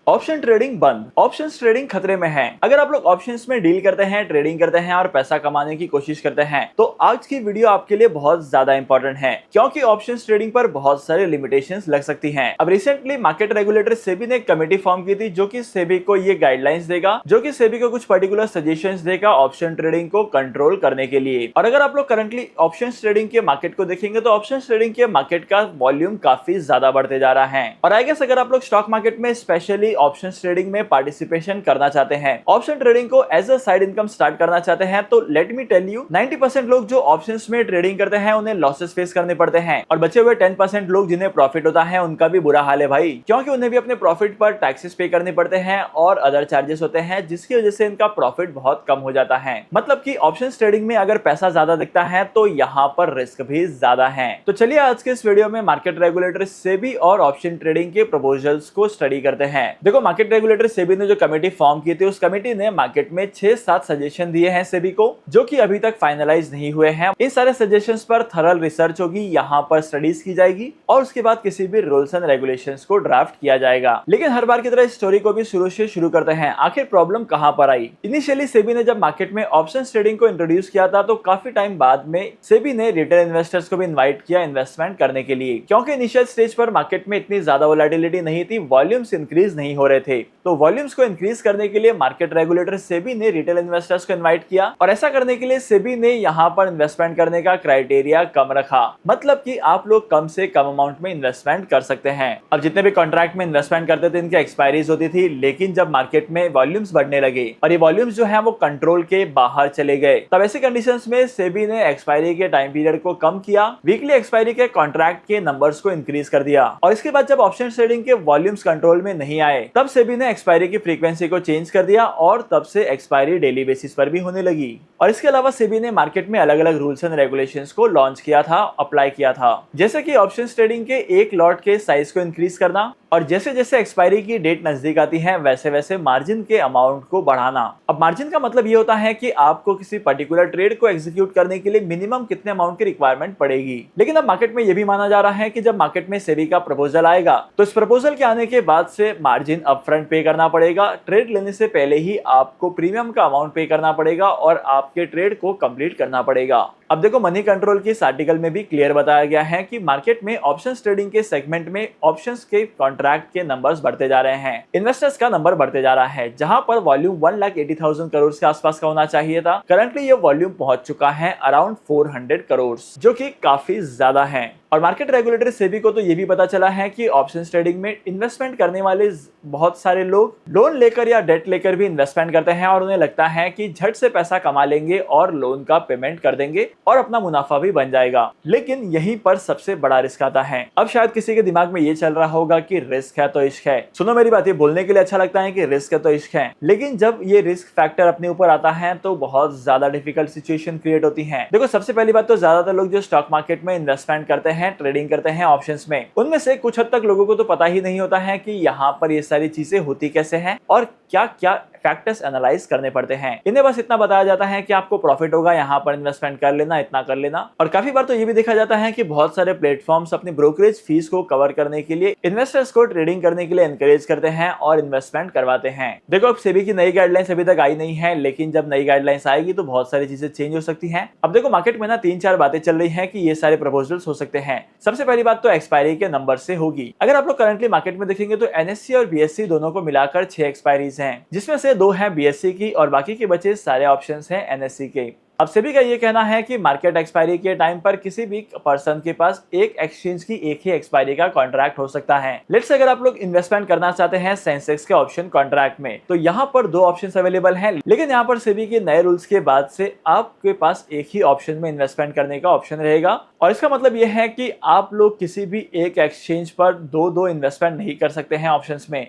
Option trading बंद। Options trading खतरे में है। अगर आप लोग ऑप्शंस में डील करते हैं, ट्रेडिंग करते हैं और पैसा कमाने की कोशिश करते हैं तो आज की वीडियो आपके लिए बहुत ज्यादा इंपॉर्टेंट है, क्योंकि ऑप्शंस ट्रेडिंग पर बहुत सारे लिमिटेशंस लग सकती हैं। अब रिसेंटली मार्केट रेगुलेटर सेबी ने एक कमेटी फॉर्म की थी जो कि सेबी को ये गाइडलाइंस देगा, जो कि सेबी को कुछ पर्टिकुलर सजेशंस देगा ऑप्शन ट्रेडिंग को कंट्रोल करने के लिए। और अगर आप लोग करंटली ऑप्शंस ट्रेडिंग के मार्केट को देखेंगे तो ऑप्शंस ट्रेडिंग के मार्केट का वॉल्यूम काफी ज्यादा बढ़ते जा रहा है। और आई गेस अगर आप लोग स्टॉक मार्केट में स्पेशली ऑप्शन ट्रेडिंग में पार्टिसिपेशन करना चाहते हैं, ऑप्शन ट्रेडिंग को as a side income start करना चाहते हैं, तो लेट मी टेल यू 90% लोग जो ऑप्शंस में ट्रेडिंग करते हैं उन्हें लॉसेस फेस करने पड़ते हैं, और बचे हुए 10% लोग जिन्हें प्रॉफिट होता है उनका भी बुरा हाल है भाई, क्योंकि उन्हें भी अपने प्रॉफिट पर टैक्सेस पे करने पड़ते हैं और अदर चार्जेस होते हैं, जिसकी वजह से इनका प्रॉफिट बहुत कम हो जाता है। मतलब कि ऑप्शंस ट्रेडिंग में अगर पैसा ज्यादा दिखता है तो यहाँ पर रिस्क भी ज्यादा है। तो चलिए आज के इस वीडियो में मार्केट रेगुलेटर सेबी और ऑप्शन ट्रेडिंग के प्रपोजल्स को स्टडी करते हैं। देखो, मार्केट रेगुलेटर सेबी ने जो कमेटी फॉर्म की थी उस कमेटी ने मार्केट में 6-7 सजेशन दिए हैं सेबी को, जो कि अभी तक फाइनलाइज नहीं हुए हैं। इन सारे सजेशंस पर थरल रिसर्च होगी, यहाँ पर स्टडीज की जाएगी और उसके बाद किसी भी रूल्स एंड रेगुलेशंस को ड्राफ्ट किया जाएगा। लेकिन हर बार की तरह इस स्टोरी को भी शुरू से शुरू करते हैं। आखिर प्रॉब्लम कहां पर आई? इनिशियली सेबी ने जब मार्केट में ऑप्शंस ट्रेडिंग को इंट्रोड्यूस किया था तो काफी टाइम बाद में सेबी ने रिटेल इन्वेस्टर्स को भी इन्वाइट किया इन्वेस्टमेंट करने के लिए, क्योंकि इनिशियल स्टेज पर मार्केट में इतनी ज्यादा वोलेटिलिटी नहीं थी, वॉल्यूम्स इंक्रीज नहीं हो रहे थे। तो वॉल्यूम्स को इंक्रीज करने के लिए मार्केट रेगुलेटर सेबी ने रिटेल इन्वेस्टर्स को इनवाइट किया, और ऐसा करने के लिए सेबी ने यहाँ पर इन्वेस्टमेंट करने का क्राइटेरिया कम रखा। मतलब कि आप लोग कम से कम अमाउंट में इन्वेस्टमेंट कर सकते हैं। अब जितने भी कॉन्ट्रैक्ट में इन्वेस्टमेंट करते थे इनकी एक्सपायरीज होती थी, लेकिन जब मार्केट में वॉल्यूम्स बढ़ने लगे और ये वॉल्यूम्स जो है वो कंट्रोल के बाहर चले गए, तब ऐसी कंडीशंस में सेबी ने एक्सपायरी के टाइम पीरियड को कम किया, वीकली एक्सपायरी के कॉन्ट्रैक्ट के नंबर्स को इंक्रीज कर दिया। और इसके बाद जब ऑप्शन ट्रेडिंग के वॉल्यूम्स कंट्रोल में नहीं आए तब सेबी ने एक्सपायरी की फ्रीक्वेंसी को चेंज कर दिया और तब से एक्सपायरी डेली बेसिस पर भी होने लगी। और इसके अलावा सेबी ने मार्केट में अलग अलग रूल्स एंड रेगुलेशंस को लॉन्च किया था, अप्लाई किया था, जैसे कि ऑप्शंस ट्रेडिंग के एक लॉट के साइज को इंक्रीज करना, और जैसे जैसे एक्सपायरी की डेट नजदीक आती है वैसे वैसे मार्जिन के अमाउंट को बढ़ाना। अब मार्जिन का मतलब ये होता है कि आपको किसी पर्टिकुलर ट्रेड को एग्जीक्यूट करने के लिए मिनिमम कितने अमाउंट की रिक्वायरमेंट पड़ेगी। लेकिन अब मार्केट में ये भी माना जा रहा है कि जब मार्केट में सेबी का प्रपोजल आएगा तो इस प्रपोजल के आने के बाद से मार्जिन अपफ्रंट पे करना पड़ेगा, ट्रेड लेने से पहले ही आपको प्रीमियम का अमाउंट पे करना पड़ेगा और आपके ट्रेड को कंप्लीट करना पड़ेगा। अब देखो, मनी कंट्रोल के इस आर्टिकल में भी क्लियर बताया गया है कि मार्केट में ऑप्शंस ट्रेडिंग के सेगमेंट में ऑप्शंस के कॉन्ट्रैक्ट के नंबर्स बढ़ते जा रहे हैं, इन्वेस्टर्स का नंबर बढ़ते जा रहा है। जहां पर वॉल्यूम 1,80,000 करोड़ के आसपास का होना चाहिए था, करंटली ये वॉल्यूम पहुंच चुका है अराउंड 400 करोड़, जो कि काफी ज्यादा है। और मार्केट रेगुलेटर सेबी को तो ये भी पता चला है कि ऑप्शंस ट्रेडिंग में इन्वेस्टमेंट करने वाले बहुत सारे लोग लोन लेकर या डेट लेकर भी इन्वेस्टमेंट करते हैं, और उन्हें लगता है कि झट से पैसा कमा लेंगे और लोन का पेमेंट कर देंगे और अपना मुनाफा भी बन जाएगा। लेकिन यहीं पर सबसे बड़ा रिस्क आता है। अब शायद किसी के दिमाग में ये चल रहा होगा कि रिस्क है तो इश्क है। सुनो मेरी बात, ये बोलने के लिए अच्छा लगता है कि रिस्क है तो इश्क है, लेकिन जब ये रिस्क फैक्टर अपने ऊपर आता है तो बहुत ज्यादा डिफिकल्ट सिचुएशन क्रिएट होती है। देखो, सबसे पहली बात तो ज्यादातर लोग जो स्टॉक मार्केट में इन्वेस्टमेंट करते हैं, ट्रेडिंग करते हैं ऑप्शंस में, उनमें से कुछ हद तक लोगों को तो पता ही नहीं होता है कि यहाँ पर ये सारी चीजें होती कैसे हैं और क्या क्या फैक्टर्स एनालाइज करने पड़ते हैं। इन्हें बस इतना बताया जाता है कि आपको प्रॉफिट होगा, यहाँ पर इन्वेस्टमेंट कर लेना, इतना कर लेना। और काफी बार तो ये भी देखा जाता है कि बहुत सारे प्लेटफॉर्म्स अपनी ब्रोकरेज फीस को कवर करने के लिए इन्वेस्टर्स को ट्रेडिंग करने के लिए एनकरेज करते हैं और इन्वेस्टमेंट करवाते हैं। देखो, अब सेबी की नई गाइडलाइंस अभी तक आई नहीं है, लेकिन जब नई गाइडलाइंस आएगी तो बहुत सारी चीजें चेंज हो सकती है। अब देखो, मार्केट में ना 3-4 बातें चल रही है कि ये सारे प्रपोजल्स हो सकते हैं। सबसे पहली बात तो एक्सपायरी के नंबर से होगी। अगर आप लोग करंटली मार्केट में देखेंगे तो एनएससी और बीएससी दोनों को मिलाकर 6 एक्सपायरीज हैं, जिसमें से 2 हैं बीएससी की और बाकी के बचे सारे ऑप्शंस हैं एनएससी के। अब सेबी का ये कहना है कि मार्केट एक्सपायरी के टाइम पर किसी भी पर्सन के पास एक एक्सचेंज की एक ही एक्सपायरी का कॉन्ट्रैक्ट हो सकता है। लेट्स से अगर आप लोग इन्वेस्टमेंट करना चाहते हैं सेंसेक्स के ऑप्शन कॉन्ट्रैक्ट में, तो यहाँ पर 2 ऑप्शंस अवेलेबल हैं, लेकिन यहाँ पर सेबी के नए रूल्स के बाद से आपके पास एक ही ऑप्शन में इन्वेस्टमेंट करने का ऑप्शन रहेगा। और इसका मतलब यह है कि आप लोग किसी भी एक एक्सचेंज पर दो इन्वेस्टमेंट नहीं कर सकते हैं ऑप्शंस में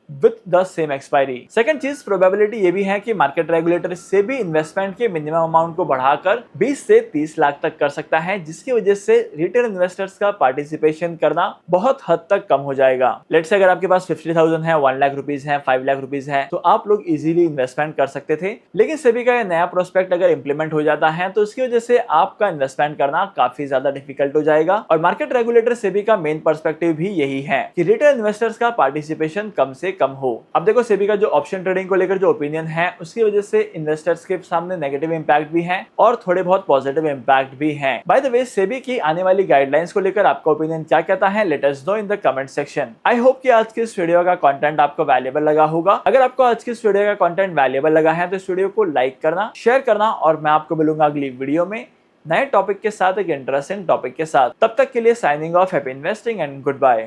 with the same expiry. Second चीज, प्रोबेबिलिटी ये भी है कि मार्केट रेगुलेटर से भी इन्वेस्टमेंट के मिनिमम अमाउंट को बढ़ाकर 20 से 30 लाख तक कर सकता है, जिसकी वजह से रिटेल इन्वेस्टर्स का पार्टिसिपेशन करना बहुत हद तक कम हो जाएगा। लेट्स से अगर आपके पास 50,000 है, 1 लाख रुपीज है, 5 लाख रुपीज है, तो आप लोग इजीली इन्वेस्टमेंट कर सकते थे। लेकिन सेबी का ये नया प्रोस्पेक्ट अगर इंप्लीमेंट हो जाता है तो इसकी वजह से आपका इन्वेस्टमेंट करना काफी ज्यादा डिफिकल्ट हो जाएगा। और मार्केट रेगुलेटर सेबी का मेन पर्सपेक्टिव भी यही है कि रिटेल इन्वेस्टर्स का पार्टिसिपेशन कम से कम हो। अब देखो सेबी का जो ऑप्शन ट्रेडिंग को लेकर जो ओपिनियन है उसकी वजह से इन्वेस्टर्स के सामने नेगेटिव इंपैक्ट भी है और थोड़े बहुत पॉजिटिव इंपैक्ट भी है। बाय द वे सेबी की आने वाली गाइडलाइंस को लेकर आपका ओपिनियन क्या कहता है, let us know in the comment section. I hope कि आज के इस वीडियो का कंटेंट आपको वैल्यूएबल लगा होगा। अगर आपको आज के इस वीडियो का कंटेंट वैल्यूएबल लगा है तो इस वीडियो को लाइक करना, शेयर करना और मैं आपको मिलूंगा अगली वीडियो में नए टॉपिक के साथ, एक इंटरेस्टिंग टॉपिक के साथ। तब तक के लिए signing off, happy investing and good bye.